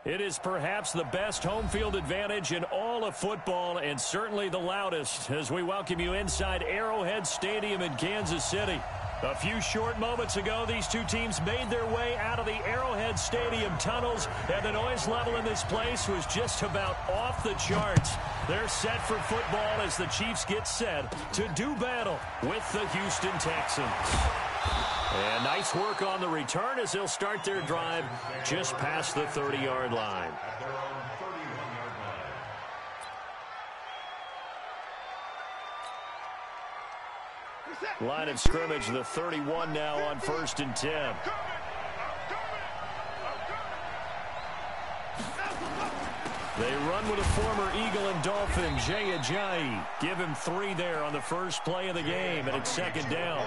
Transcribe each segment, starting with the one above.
It is perhaps the best home field advantage in all of football, and certainly the loudest, as we welcome you inside Arrowhead Stadium in Kansas City. A few short moments ago, these two teams made their way out of the Arrowhead Stadium tunnels, and the noise level in this place was just about off the charts. They're set for football as the Chiefs get set to do battle with the Houston Texans. And nice work on the return as they'll start their drive just past the 30-yard line. Line of scrimmage, the 31 now on 1st and 10. They run with a former Eagle and Dolphin, Jay Ajayi. Give him 3 there on the first play of the game, and it's 2nd down.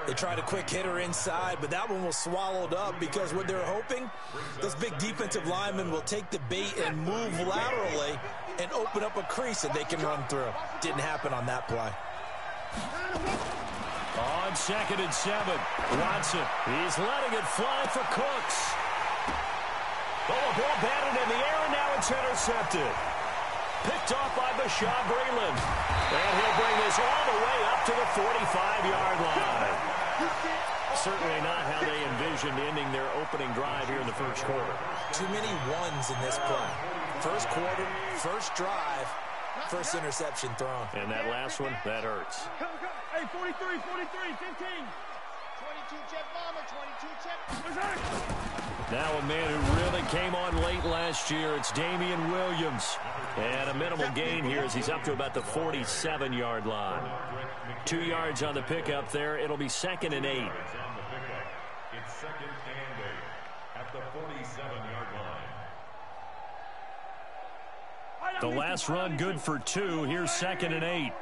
They tried a quick hitter inside, but that one was swallowed up because what they're hoping, those big defensive linemen will take the bait and move laterally and open up a crease that they can run through. Didn't happen on that play. On 2nd and 7, Watson. He's letting it fly for Cooks. Oh, a ball batted in the air, and now it's intercepted. Picked off by Bashaud Breeland. And he'll bring this all the way up to the 45-yard line. Certainly not how they envisioned ending their opening drive here in the first quarter. Too many ones in this play. First quarter, first drive, first interception thrown. And that last one, that hurts. Hey, 43, 15. 22 jet bomber, 22 jet. Now a man who really came on late last year, it's Damian Williams. And a minimal gain here as he's up to about the 47-yard line. 2 yards on the pickup there. It'll be 2nd and 8. It's 2nd and 8 at the 47-yard line. The last run good for 2. Here's 2nd and 8.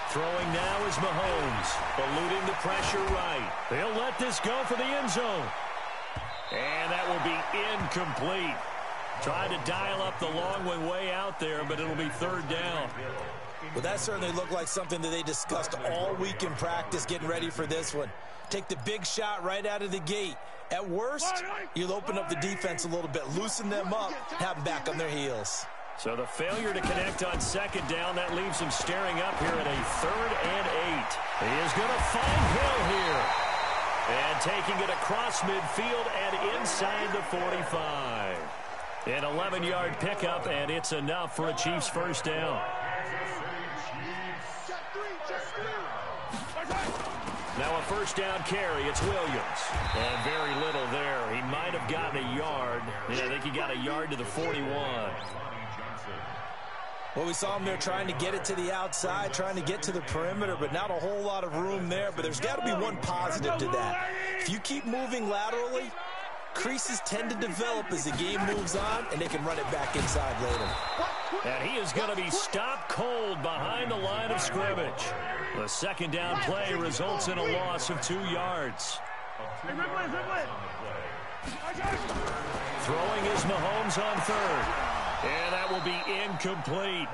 Throwing now is Mahomes, eluding the pressure right. They'll let this go for the end zone. And that will be incomplete. Tried to dial up the long one way out there, but it'll be 3rd down. Well, that certainly looked like something that they discussed all week in practice getting ready for this one. Take the big shot right out of the gate. At worst, you'll open up the defense a little bit, loosen them up, have them back on their heels. So the failure to connect on 2nd down, that leaves him staring up here at a 3rd and 8. He is going to find Hill here. And taking it across midfield and inside the 45. An 11-yard pickup, and it's enough for a Chiefs first down. Now a first down carry, it's Williams. And very little there. He might have gotten a yard. Yeah, I think he got a yard to the 41. Well, we saw him there trying to get it to the outside, trying to get to the perimeter, but not a whole lot of room there. But there's got to be one positive to that. If you keep moving laterally, creases tend to develop as the game moves on, and they can run it back inside later. And he is going to be stopped cold behind the line of scrimmage. The 2nd down play results in a loss of 2 yards. Throwing is Mahomes on 3rd. And that will be incomplete.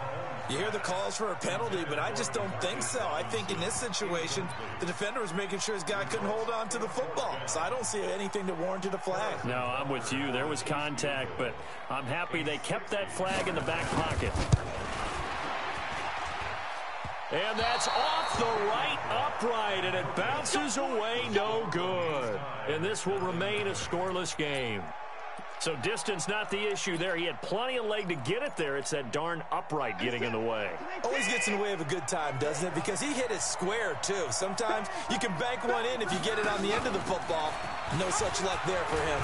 You hear the calls for a penalty, but I just don't think so. I think in this situation, the defender was making sure his guy couldn't hold on to the football. So I don't see anything that warranted a flag. No, I'm with you. There was contact, but I'm happy they kept that flag in the back pocket. And that's off the right upright, and it bounces away no good. And this will remain a scoreless game. So distance not the issue there. He had plenty of leg to get it there. It's that darn upright getting in the way. Always gets in the way of a good time, doesn't it? Because he hit it square, too. Sometimes you can bank one in if you get it on the end of the football. No such luck there for him.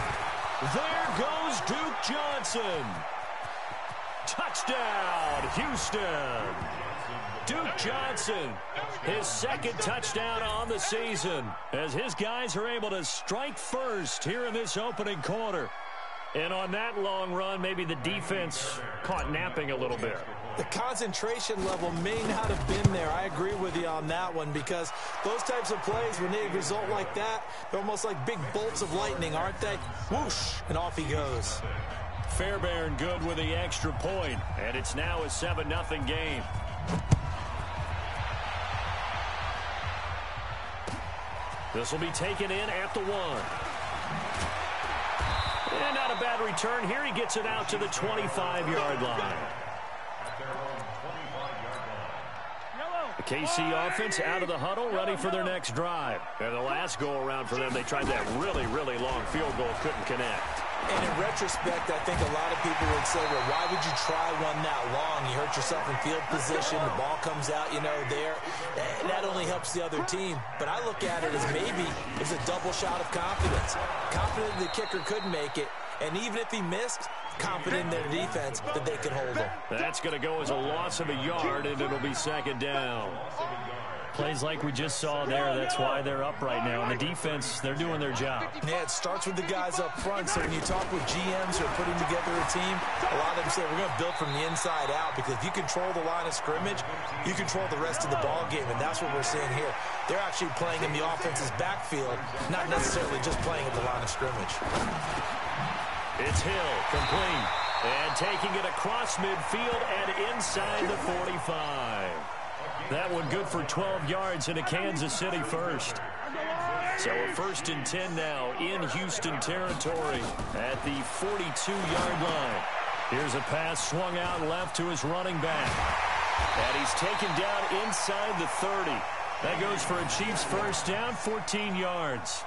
There goes Duke Johnson. Touchdown, Houston. Duke Johnson, his 2nd touchdown on the season, as his guys are able to strike first here in this opening quarter. And on that long run, maybe the defense caught napping a little bit. The concentration level may not have been there. I agree with you on that one, because those types of plays, when they result like that, they're almost like big bolts of lightning, aren't they? Whoosh, and off he goes. Fairbairn good with the extra point, and it's now a 7-0 game. This will be taken in at the 1. And not a bad return here. He gets it out to the 25-yard line. The KC offense out of the huddle, ready for their next drive. And the last go-around for them, they tried that really, really long field goal, couldn't connect. And in retrospect, I think a lot of people would say, well, why would you try one that long? You hurt yourself in field position. The ball comes out, there. That only helps the other team. But I look at it as maybe it's a double shot of confidence. Confident the kicker could make it. And even if he missed, confident in their defense that they could hold him. That's going to go as a loss of a yard, and it'll be second down. Plays like we just saw there, that's why they're up right now. And the defense, they're doing their job. Yeah, it starts with the guys up front. So when you talk with GMs who are putting together a team, a lot of them say we're going to build from the inside out, because if you control the line of scrimmage, you control the rest of the ball game, and that's what we're seeing here. They're actually playing in the offense's backfield, not necessarily just playing at the line of scrimmage. It's Hill, complete. And taking it across midfield and inside the 45. That one good for 12 yards into Kansas City first. So a 1st and 10 now in Houston territory at the 42-yard line. Here's a pass swung out left to his running back. And he's taken down inside the 30. That goes for a Chiefs first down, 14 yards.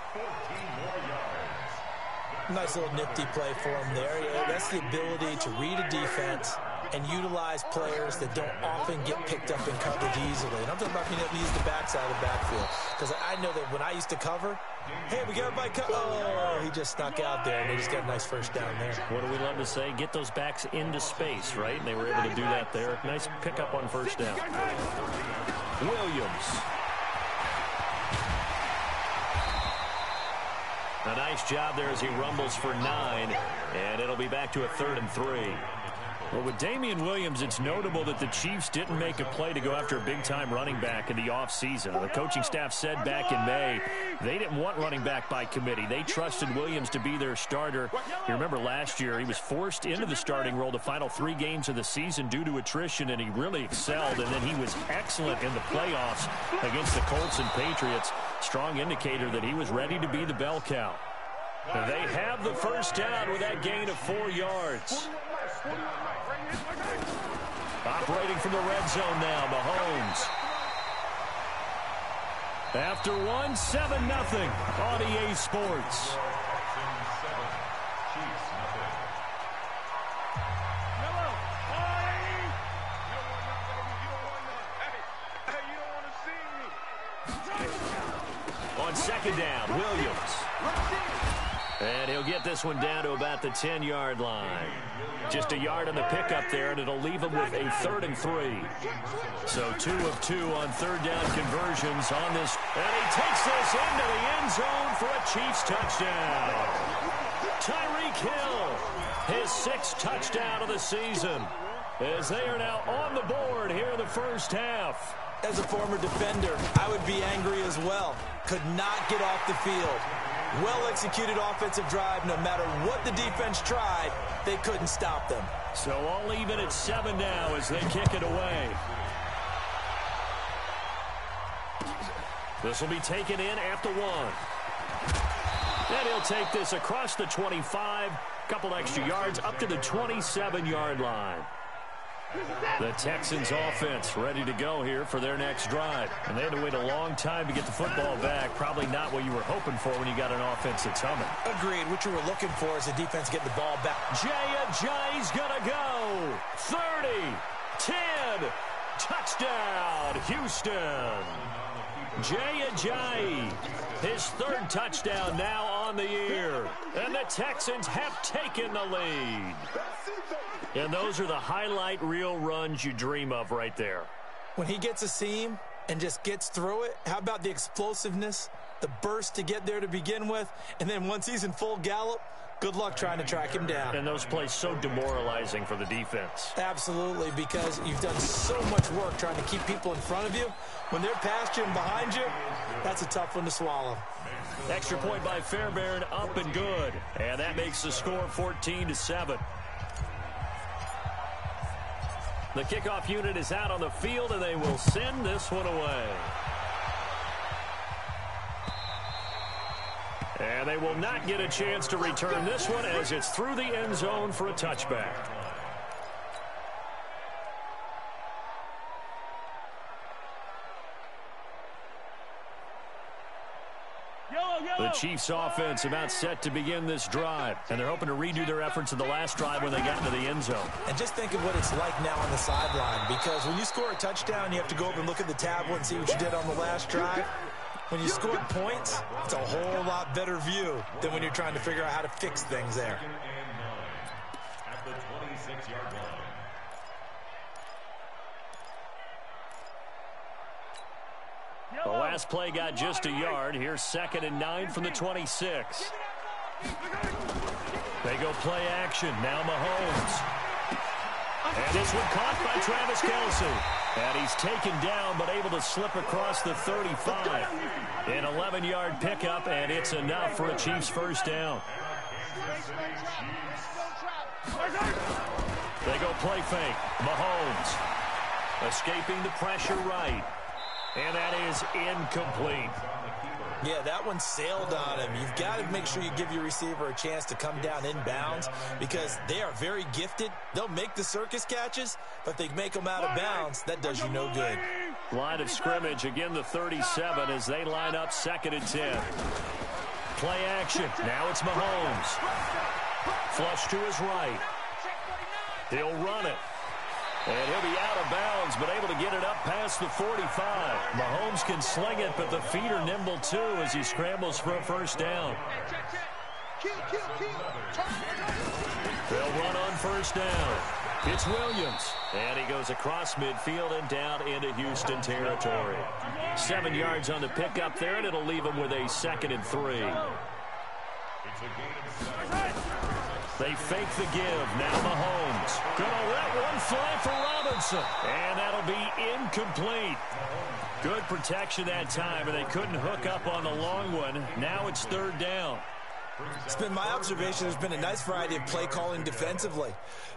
Nice little nifty play for him there. Yeah, that's the ability to read a defense and utilize players that don't often get picked up in coverage easily. And I'm talking about being able to use the backside of the backfield. Because I know that when I used to cover, hey, we got everybody oh, he just snuck out there, and they just got a nice first down there. What do we love to say? Get those backs into space, right? And they were able to do that there. Nice pickup on first down. Williams. A nice job there as he rumbles for 9, and it'll be back to a 3rd and 3. Well, with Damian Williams, it's notable that the Chiefs didn't make a play to go after a big-time running back in the offseason. The coaching staff said back in May they didn't want running back by committee. They trusted Williams to be their starter. You remember last year he was forced into the starting role the final 3 games of the season due to attrition, and he really excelled. And then he was excellent in the playoffs against the Colts and Patriots. Strong indicator that he was ready to be the bell cow. They have the first down with that gain of 4 yards. Operating from the red zone now, Mahomes. After 1, 7-0 on EA Sports. On second down, Williams. And he'll get this one down to about the 10-yard line. Just a yard on the pickup there, and it'll leave him with a 3rd and 3. So 2 of 2 on third down conversions on this. And he takes this into the end zone for a Chiefs touchdown. Tyreek Hill, his 6th touchdown of the season, as they are now on the board here in the first half. As a former defender, I would be angry as well. Could not get off the field. Well-executed offensive drive. No matter what the defense tried, they couldn't stop them. So all even at 7 now as they kick it away. This will be taken in at the 1. And he'll take this across the 25. Couple extra yards up to the 27-yard line. The Texans offense ready to go here for their next drive. And they had to wait a long time to get the football back. Probably not what you were hoping for when you got an offense that's humming. Agreed. What you were looking for is the defense getting the ball back. Jay's gonna go. 30, 10, touchdown, Houston. Ajayi, his 3rd touchdown now on the year. And the Texans have taken the lead. And those are the highlight reel runs you dream of right there. When he gets a seam and just gets through it, how about the explosiveness, the burst to get there to begin with, and then once he's in full gallop, good luck trying to track him down. And those plays so demoralizing for the defense. Absolutely, because you've done so much work trying to keep people in front of you. When they're past you and behind you, that's a tough one to swallow. Extra point by Fairbairn, up and good. And that makes the score 14-7. The kickoff unit is out on the field, and they will send this one away. And they will not get a chance to return this one as it's through the end zone for a touchback. The Chiefs offense about set to begin this drive, and they're hoping to redo their efforts in the last drive when they got into the end zone. And just think of what it's like now on the sideline, because when you score a touchdown, you have to go over and look at the tablet and see what you did on the last drive. When you scored points, it's a whole lot better view than when you're trying to figure out how to fix things there. At the 26-yard line. The last play got just a yard. Here's 2nd and 9 from the 26. They go play action. Now Mahomes. And this one caught by Travis Kelce. And he's taken down but able to slip across the 35. An 11-yard pickup, and it's enough for a Chiefs first down. They go play fake. Mahomes escaping the pressure right. And that is incomplete. Yeah, that one sailed on him. You've got to make sure you give your receiver a chance to come down inbounds because they are very gifted. They'll make the circus catches, but they make them out of bounds. That does you no good. Line of scrimmage, again the 37 as they line up 2nd and 10. Play action. Now it's Mahomes. Flush to his right. He'll run it. And he'll be out of bounds, but able to get it up past the 45. Mahomes can sling it, but the feet are nimble too as he scrambles for a first down. They'll run on first down. It's Williams. And he goes across midfield and down into Houston territory. 7 yards on the pickup there, and it'll leave him with a 2nd and 3. They fake the give. Now Mahomes. Gonna let one fly for Robinson. And that'll be incomplete. Good protection that time, and they couldn't hook up on the long one. Now it's 3rd down. It's been my observation there's been a nice variety of play calling defensively.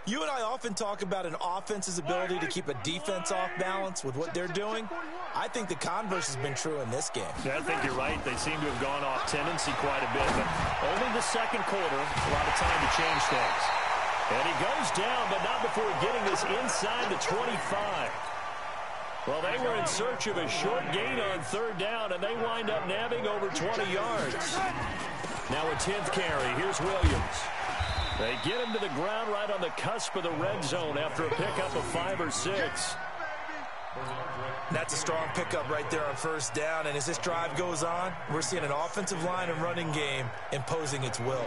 You and I often talk about an offense's ability to keep a defense off balance with what they're doing. I think the converse has been true in this game. Yeah, I think you're right. They seem to have gone off tendency quite a bit, but only the 2nd quarter, a lot of time to change things. And he goes down, but not before getting this inside the 25. Well, they were in search of a short gain on 3rd down, and they wind up nabbing over 20 yards. Now a 10th carry. Here's Williams. They get him to the ground right on the cusp of the red zone after a pickup of 5 or 6. That's a strong pickup right there on first down, and as this drive goes on, we're seeing an offensive line and running game imposing its will.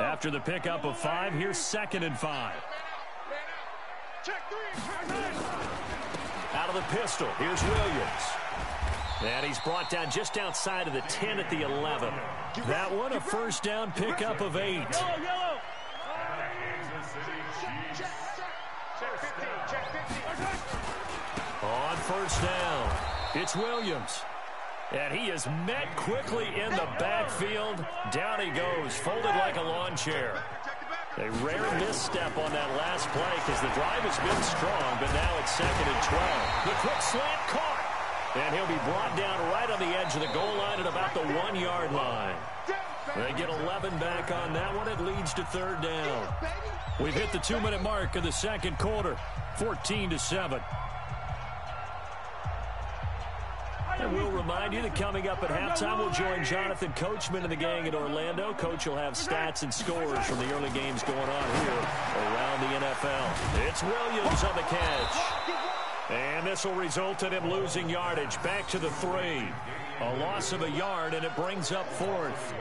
After the pickup of 5, here's 2nd and 5. Out of the pistol, here's Williams. And he's brought down just outside of the 10 at the 11. That one a first down pickup of 8. On first down, it's Williams. And he is met quickly in the backfield. Down he goes, folded like a lawn chair. A rare misstep on that last play because the drive has been strong, but now it's 2nd and 12. The quick slant caught. And he'll be brought down right on the edge of the goal line at about the 1-yard line. They get 11 back on that one. It leads to 3rd down. We've hit the 2-minute mark of the 2nd quarter, 14-7. And we'll remind you that coming up at halftime, we'll join Jonathan Coachman and the gang in Orlando. Coach will have stats and scores from the early games going on here around the NFL. It's Williams on the catch. And this will result in him losing yardage. Back to the 3. A loss of a yard, and it brings up 4th.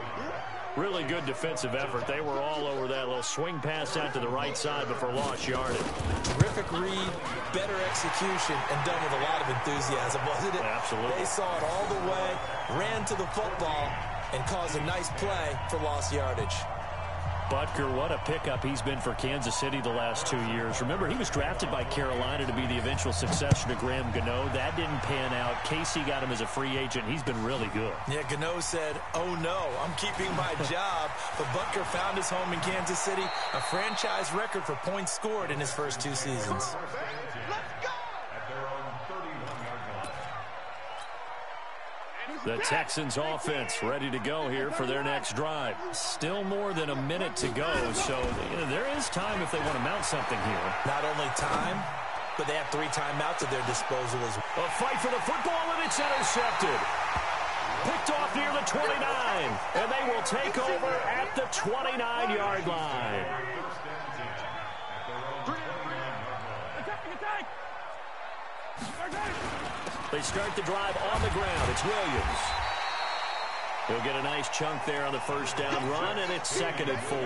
Really good defensive effort. They were all over that little swing pass out to the right side, but for lost yardage. Terrific read, better execution, and done with a lot of enthusiasm, wasn't it? Absolutely. They saw it all the way, ran to the football, and caused a nice play for lost yardage. Butker, what a pickup he's been for Kansas City the last 2 years. Remember, he was drafted by Carolina to be the eventual successor to Graham Gano. That didn't pan out. Casey got him as a free agent. He's been really good. Yeah, Gano said, oh no, I'm keeping my job. But Butker found his home in Kansas City, a franchise record for points scored in his first 2 seasons. The Texans offense ready to go here for their next drive. Still more than a minute to go, so there is time if they want to mount something here. Not only time, but they have 3 timeouts at their disposal as well. A fight for the football, and it's intercepted. Picked off near the 29, and they will take over at the 29-yard line. They start the drive on the ground. It's Williams. He'll get a nice chunk there on the first down run, and it's 2nd and 4.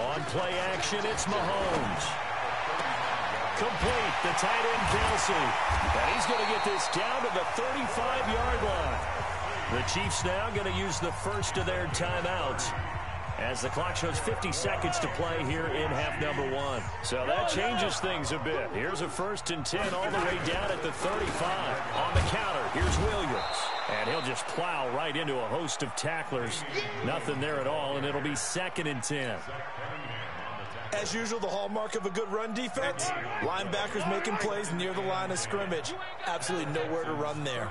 On play action, it's Mahomes. Complete, the tight end Kelsey. And he's going to get this down to the 35-yard line. The Chiefs now going to use the first of their timeouts as the clock shows 50 seconds to play here in half number 1. So that changes things a bit. Here's a 1st and 10 all the way down at the 35. On the counter, here's Williams. And he'll just plow right into a host of tacklers. Nothing there at all, and it'll be 2nd and 10. As usual, the hallmark of a good run defense, linebackers making plays near the line of scrimmage. Absolutely nowhere to run there.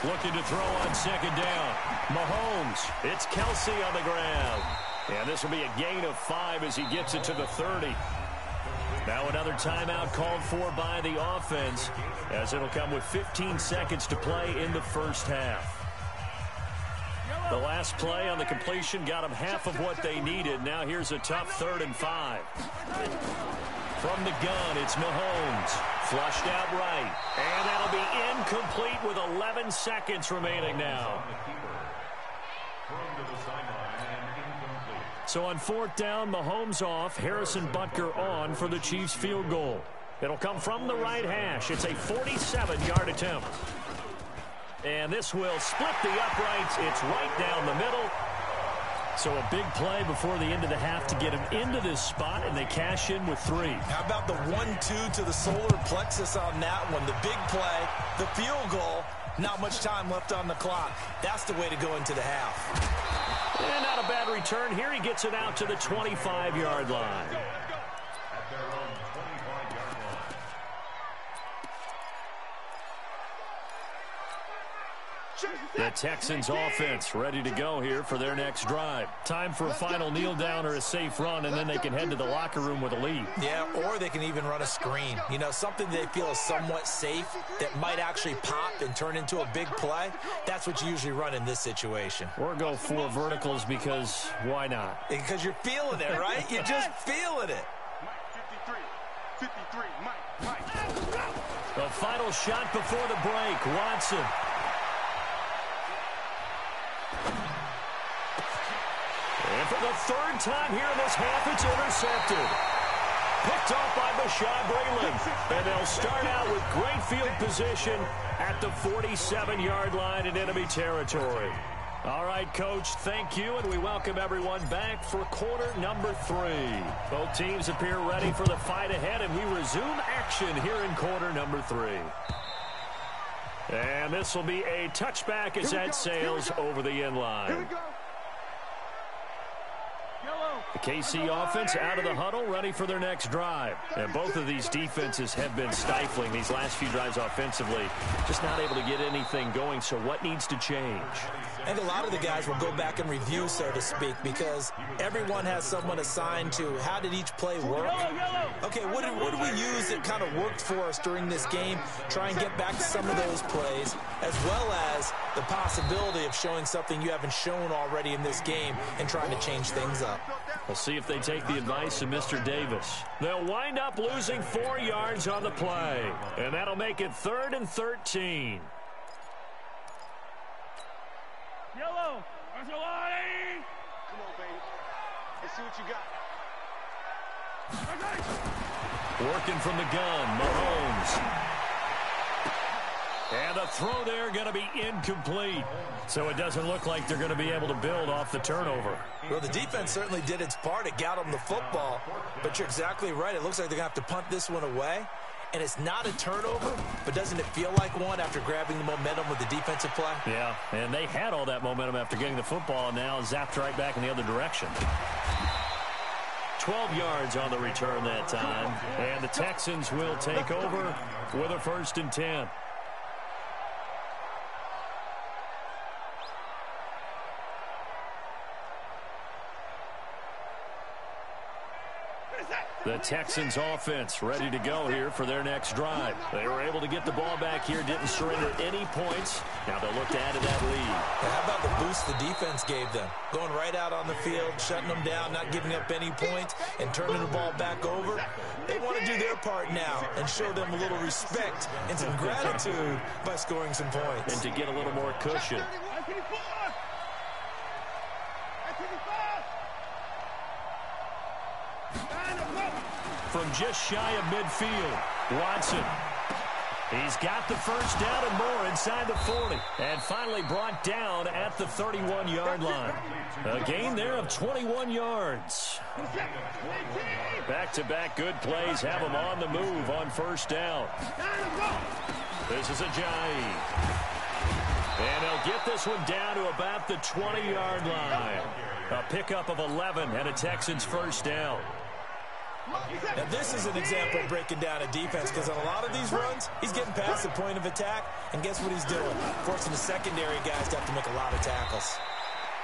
Looking to throw on 2nd down. Mahomes, it's Kelsey on the ground. And this will be a gain of 5 as he gets it to the 30. Now another timeout called for by the offense, as it'll come with 15 seconds to play in the first half. The last play on the completion got them half of what they needed. Now here's a tough 3rd and 5. From the gun, it's Mahomes. Flushed out right. And that'll be incomplete with 11 seconds remaining now. So on 4th down, Mahomes off, Harrison Butker on for the Chiefs field goal. It'll come from the right hash. It's a 47-yard attempt. And this will split the uprights. It's right down the middle. So a big play before the end of the half to get him into this spot, and they cash in with 3. How about the 1-2 to the solar plexus on that one? The big play, the field goal, not much time left on the clock. That's the way to go into the half. And not a bad return here. He gets it out to the 25-yard line. The Texans offense ready to go here for their next drive. Time for a final kneel down or a safe run, and then they can head to the locker room with a lead. Yeah, or they can even run a screen. You know, something they feel is somewhat safe that might actually pop and turn into a big play. That's what you usually run in this situation. Or go 4 verticals because why not? Because you're feeling it, right? You're just feeling it. 53, Mike. The final shot before the break. Watson. And for the 3rd time here in this half, it's intercepted. Picked off by Bashaud Breeland. And they'll start out with great field position at the 47-yard line in enemy territory. All right, Coach, thank you, and we welcome everyone back for quarter number 3. Both teams appear ready for the fight ahead, and we resume action here in quarter number 3. And this will be a touchback as that sails over the end line. The KC offense out of the huddle, ready for their next drive. And both of these defenses have been stifling these last few drives offensively. Just not able to get anything going, so what needs to change? And a lot of the guys will go back and review, so to speak, because everyone has someone assigned to how did each play work. Okay, what did we use that kind of worked for us during this game? Try and get back to some of those plays, as well as the possibility of showing something you haven't shown already in this game and trying to change things up. We'll see if they take the advice of Mr. Davis. They'll wind up losing 4 yards on the play, and that'll make it 3rd and 13. Yellow. Come on, baby. Let's see what you got. Working from the gun, Mahomes. And the throw there going to be incomplete. So it doesn't look like they're going to be able to build off the turnover. Well, the defense certainly did its part. It got them the football. But you're exactly right. It looks like they're going to have to punt this one away. And it's not a turnover, but doesn't it feel like one after grabbing the momentum with the defensive play? Yeah, and they had all that momentum after getting the football, and now zapped right back in the other direction. 12 yards on the return that time. And the Texans will take over with a 1st and 10. The Texans offense ready to go here for their next drive. They were able to get the ball back here, didn't surrender any points. Now they'll look to add to that lead. How about the boost the defense gave them? Going right out on the field, shutting them down, not giving up any points, and turning the ball back over. They want to do their part now and show them a little respect and some gratitude by scoring some points. And to get a little more cushion. From just shy of midfield, Watson. He's got the first down and more inside the 40. And finally brought down at the 31-yard line. A gain there of 21 yards. Back-to-back good plays have them on the move on first down. This is Ajayi. And they'll get this one down to about the 20-yard line. A pickup of 11 and a Texans first down. Now, this is an example of breaking down a defense because on a lot of these runs, he's getting past the point of attack, and guess what he's doing? Forcing the secondary guys to have to make a lot of tackles.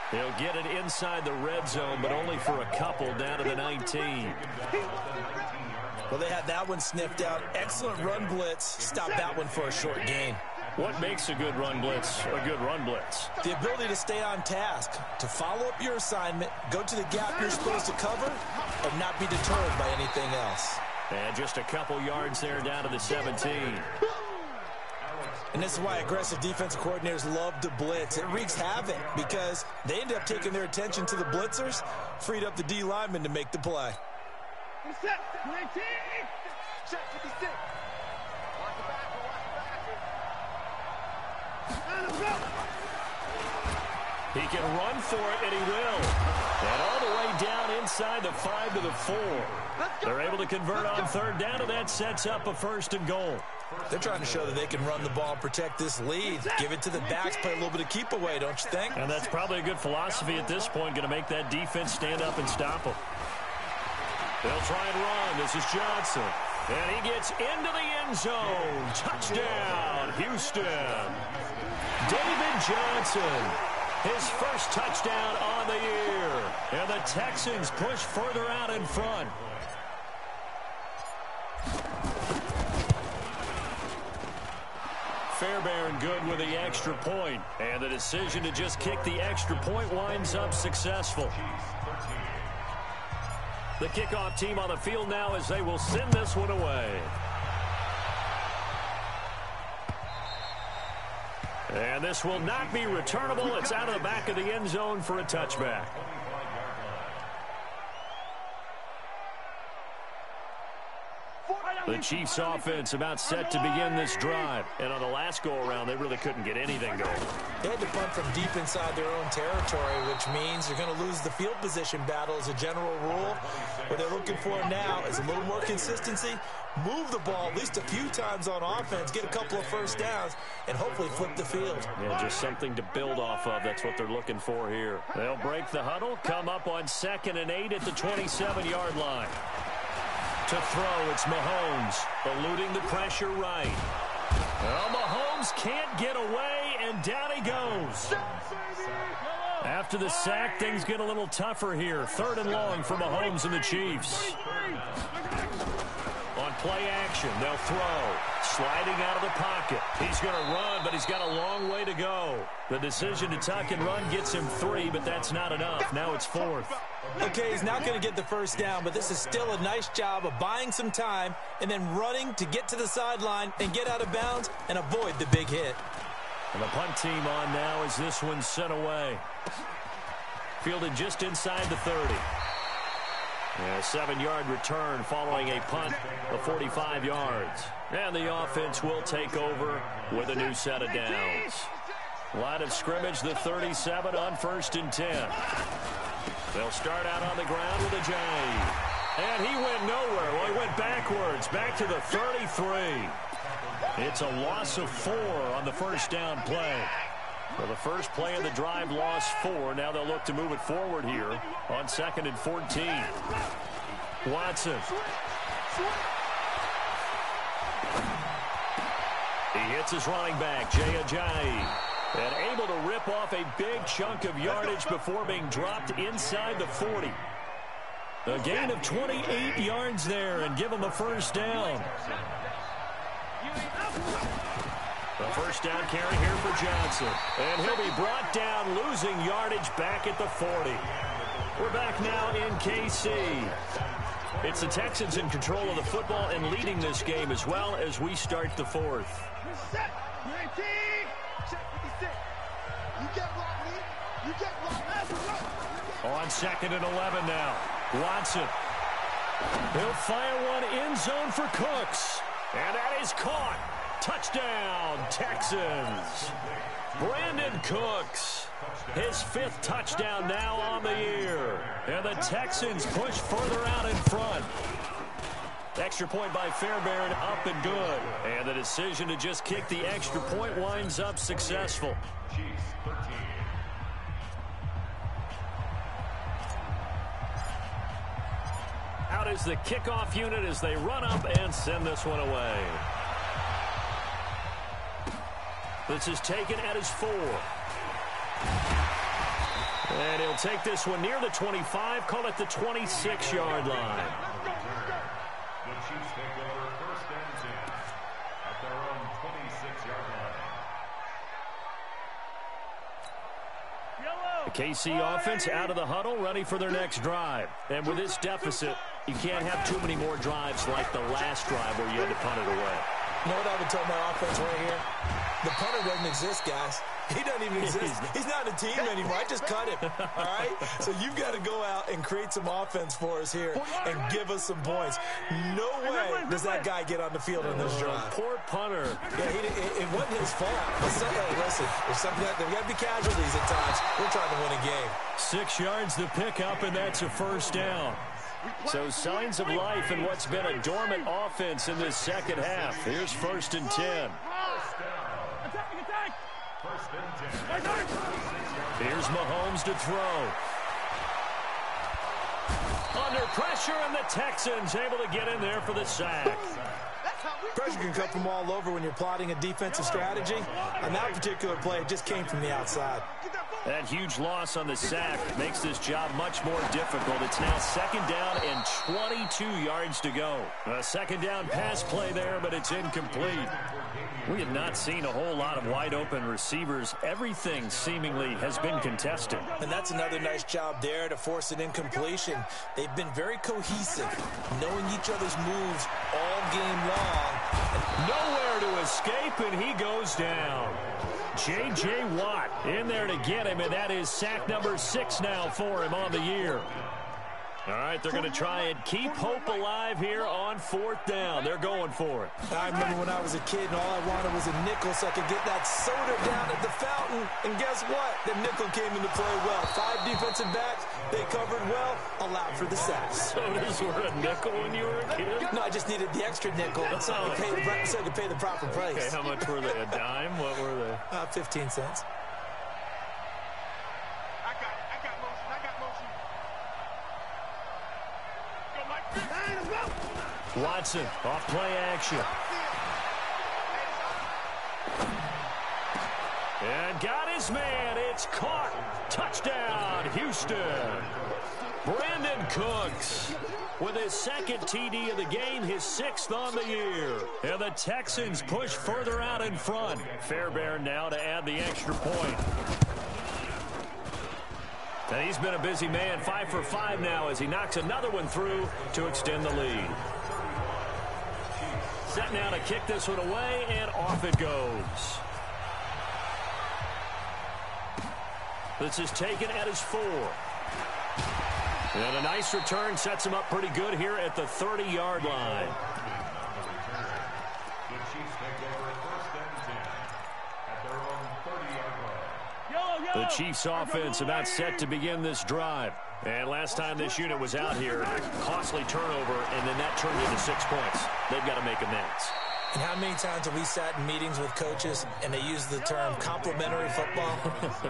He'll get it inside the red zone, but only for a couple down to the 19. Well, they had that one sniffed out. Excellent run blitz. Stopped that one for a short gain. What makes a good run blitz a good run blitz? The ability to stay on task, to follow up your assignment, go to the gap you're supposed to cover, and not be deterred by anything else. And just a couple yards there down to the 17. And this is why aggressive defensive coordinators love to blitz. It wreaks havoc because they end up taking their attention to the blitzers, freed up the D lineman to make the play. He can run for it, and he will. And all the way down inside the 5 to the 4. They're able to convert on third down, and that sets up a 1st and goal. They're trying to show that they can run the ball and protect this lead. Give it to the backs, play a little bit of keep away, don't you think? And that's probably a good philosophy at this point, going to make that defense stand up and stop them. They'll try and run. This is Johnson. And he gets into the end zone. Touchdown, Houston. David Johnson. His first touchdown on the year. And the Texans push further out in front. Fairbairn good with the extra point. And the decision to just kick the extra point winds up successful. The kickoff team on the field now as they will send this one away. And this will not be returnable. It's out of the back of the end zone for a touchback. The Chiefs offense about set to begin this drive. And on the last go-around, they really couldn't get anything going. They had to punt from deep inside their own territory, which means they're going to lose the field position battle as a general rule. What they're looking for now is a little more consistency, move the ball at least a few times on offense, get a couple of first downs, and hopefully flip the field. Yeah, just something to build off of. That's what they're looking for here. They'll break the huddle, come up on 2nd and 8 at the 27-yard line. To throw, it's Mahomes, eluding the pressure right. Well, Mahomes can't get away, and down he goes. After the sack, things get a little tougher here. 3rd and long for Mahomes and the Chiefs. On play action, they'll throw. Sliding out of the pocket. He's going to run, but he's got a long way to go. The decision to tuck and run gets him 3, but that's not enough. Now it's 4th. Okay, he's not going to get the first down, but this is still a nice job of buying some time and then running to get to the sideline and get out of bounds and avoid the big hit. And the punt team on now as this one's sent away. Fielded just inside the 30. And a 7-yard return following a punt of 45 yards. And the offense will take over with a new set of downs. Line of scrimmage, the 37 on 1st and 10. They'll start out on the ground with Ajayi. And he went nowhere. Well, he went backwards, back to the 33. It's a loss of 4 on the first down play. Well, the first play of the drive lost 4. Now they'll look to move it forward here on 2nd and 14. Watson. He hits his running back, Jay Ajayi. And able to rip off a big chunk of yardage before being dropped inside the 40. A gain of 28 yards there and give him a first down. The first down carry here for Johnson. And he'll be brought down, losing yardage back at the 40. We're back now in KC. It's the Texans in control of the football and leading this game as well as we start the fourth. On 2nd and 11 now. Watson. He'll fire one end zone for Cooks. And that is caught. Touchdown, Texans. Brandon Cooks. His 5th touchdown now on the year. And the Texans push further out in front. Extra point by Fairbairn, up and good. And the decision to just kick the extra point winds up successful. Out is the kickoff unit as they run up and send this one away. This is taken at his 4. And he'll take this one near the 25, call it the 26-yard line. The Chiefs take over 1st and 10 at their own 26-yard line. The KC offense out of the huddle, ready for their next drive. And with this deficit, you can't have too many more drives like the last drive where you had to punt it away. You know what I would tell my offense right here? The punter doesn't exist, guys. He doesn't even exist. He's not a team anymore. I just cut him, all right? So you've got to go out and create some offense for us here and give us some points. No way does that guy get on the field on this drive. Poor punter. Yeah, it wasn't his fault. Listen, there's something there got to be casualties at times. We're trying to win a game. 6 yards to pick up, and that's a first down. So signs of life in what's been a dormant offense in this second half. Here's 1st and 10. Here's Mahomes to throw. Under pressure, and the Texans able to get in there for the sack. Pressure can come from all over when you're plotting a defensive strategy. On that particular play, it just came from the outside. That huge loss on the sack makes this job much more difficult. It's now 2nd down and 22 yards to go. A 2nd down pass play there, but it's incomplete. We have not seen a whole lot of wide-open receivers. Everything seemingly has been contested. And that's another nice job there to force an incompletion. They've been very cohesive, knowing each other's moves all game long. Nowhere to escape, and he goes down. J.J. Watt in there to get him, and that is sack number 6 now for him on the year. All right, they're going to try and keep hope alive here on 4th down. They're going for it. I remember when I was a kid and all I wanted was a nickel so I could get that soda down at the fountain. And guess what? The nickel came into play well. 5 defensive backs, they covered well, allowed for the sacks. Sodas were a nickel when you were a kid? No, I just needed the extra nickel so I could pay the proper price. Okay, how much were they? A dime? What were they? 15 cents. Watson off play action. And got his man. It's caught. Touchdown, Houston. Brandon Cooks with his 2nd TD of the game, his 6th on the year. And the Texans push further out in front. Fairbairn now to add the extra point. And he's been a busy man, 5 for 5 now as he knocks another one through to extend the lead. Set now to kick this one away, and off it goes. This is taken at his 4. And a nice return sets him up pretty good here at the 30-yard line. The Chiefs take over 1st and 10 at their own 30-yard line. The Chiefs offense about set to begin this drive. And last time this unit was out here, costly turnover, and then that turned into 6 points. They've got to make amends. And how many times have we sat in meetings with coaches and they use the term complementary football?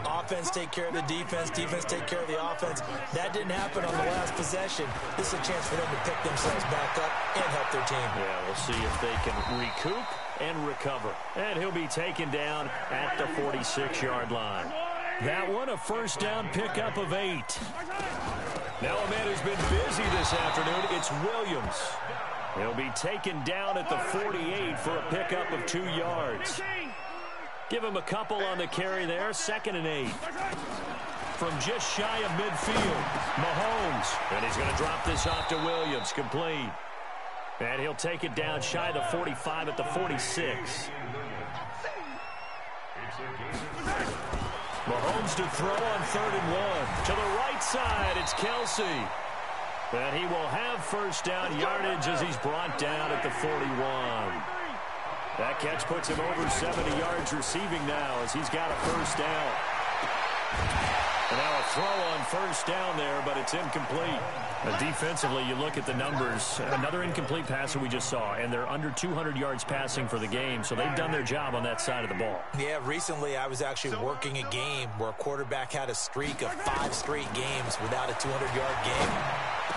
Offense take care of the defense, defense take care of the offense. That didn't happen on the last possession. This is a chance for them to pick themselves back up and help their team. Yeah, we'll see if they can recoup and recover. And he'll be taken down at the 46-yard line. That one, a first down pickup of 8. Now a man who's been busy this afternoon, it's Williams. He'll be taken down at the 48 for a pickup of 2 yards. Give him a couple on the carry there, 2nd and 8. From just shy of midfield, Mahomes. And he's going to drop this off to Williams, complete. And he'll take it down shy of the 45 at the 46. Mahomes to throw on 3rd and 1. To the right side, it's Kelsey. And he will have first down yardage as he's brought down at the 41. That catch puts him over 70 yards receiving now as he's got a first down. And now a throw on first down there, but it's incomplete. Defensively, you look at the numbers. Another incomplete pass that we just saw, and they're under 200 yards passing for the game, so they've done their job on that side of the ball. Yeah, recently I was actually working a game where a quarterback had a streak of 5 straight games without a 200-yard game.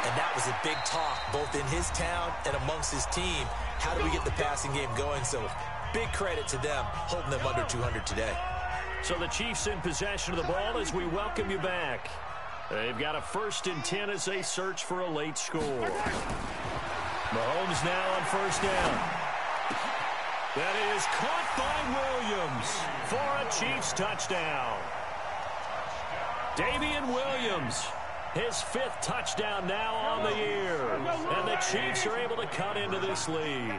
And that was a big talk, both in his town and amongst his team. How do we get the passing game going? So big credit to them, holding them under 200 today. So the Chiefs in possession of the ball as we welcome you back. They've got a 1st and 10 as they search for a late score. Mahomes now on first down. That is caught by Williams for a Chiefs touchdown. Damian Williams, his 5th touchdown now on the year. And the Chiefs are able to cut into this lead.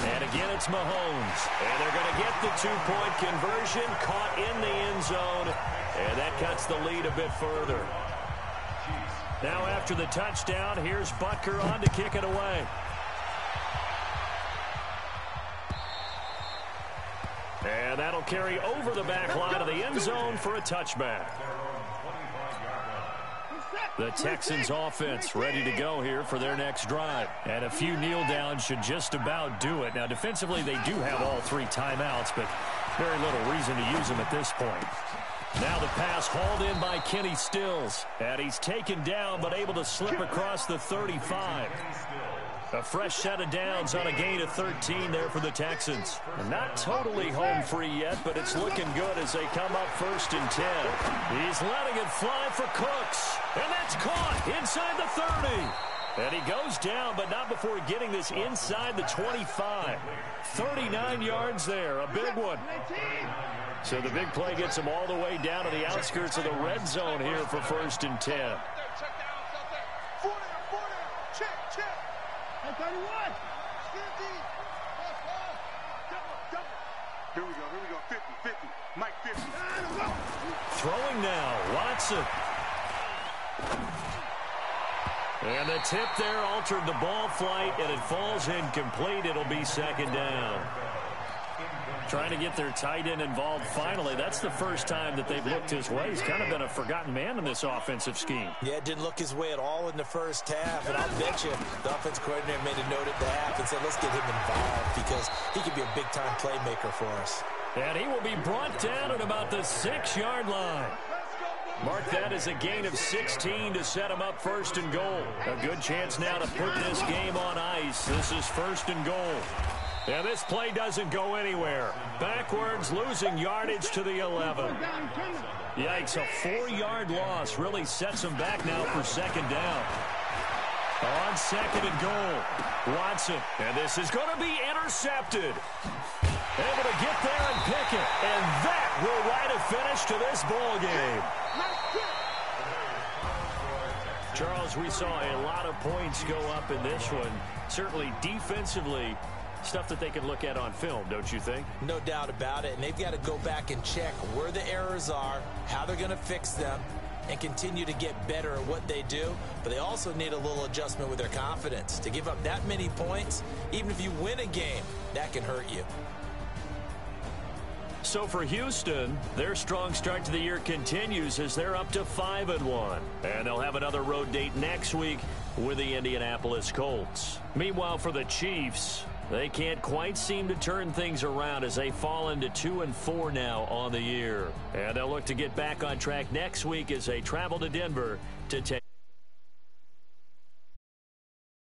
And again, it's Mahomes. And they're going to get the 2-point conversion, caught in the end zone. And that cuts the lead a bit further. Now after the touchdown, here's Butker on to kick it away. And that'll carry over the back line of the end zone for a touchback. The Texans offense ready to go here for their next drive. And a few kneel downs should just about do it. Now defensively they do have all 3 timeouts, but very little reason to use them at this point. Now the pass hauled in by Kenny Stills. And he's taken down but able to slip across the 35. A fresh set of downs on a gain of 13 there for the Texans. Not totally home free yet, but it's looking good as they come up 1st and 10. He's letting it fly for Cooks. And that's caught inside the 30. And he goes down, but not before getting this inside the 25. 39 yards there, a big one. So the big play gets him all the way down to the outskirts of the red zone here for 1st and 10. Here we go, 50, Mike 50. Throwing now, Watson. And the tip there altered the ball flight, and it falls incomplete. It'll be 2nd down. Trying to get their tight end involved finally. That's the first time that they've looked his way. He's kind of been a forgotten man in this offensive scheme. Yeah, it didn't look his way at all in the first half. And I'll bet you the offense coordinator made a note at the half and said, let's get him involved because he could be a big-time playmaker for us. And he will be brought down at about the 6-yard line. Mark that as a gain of 16 to set him up 1st and goal. A good chance now to put this game on ice. This is 1st and goal. And this play doesn't go anywhere. Backwards, losing yardage to the 11. Yikes, a 4-yard loss really sets him back now for 2nd down. On 2nd and goal, Watson. And this is going to be intercepted. Able to get there and pick it. And that will write a finish to this ball game. Charles, we saw a lot of points go up in this one. Certainly defensively, stuff that they can look at on film, don't you think? No doubt about it. And they've got to go back and check where the errors are, how they're going to fix them, and continue to get better at what they do. But they also need a little adjustment with their confidence. To give up that many points, even if you win a game, that can hurt you. So for Houston, their strong start to the year continues as they're up to 5-1. And they'll have another road date next week with the Indianapolis Colts. Meanwhile, for the Chiefs, they can't quite seem to turn things around as they fall into 2-4 now on the year. And they'll look to get back on track next week as they travel to Denver to take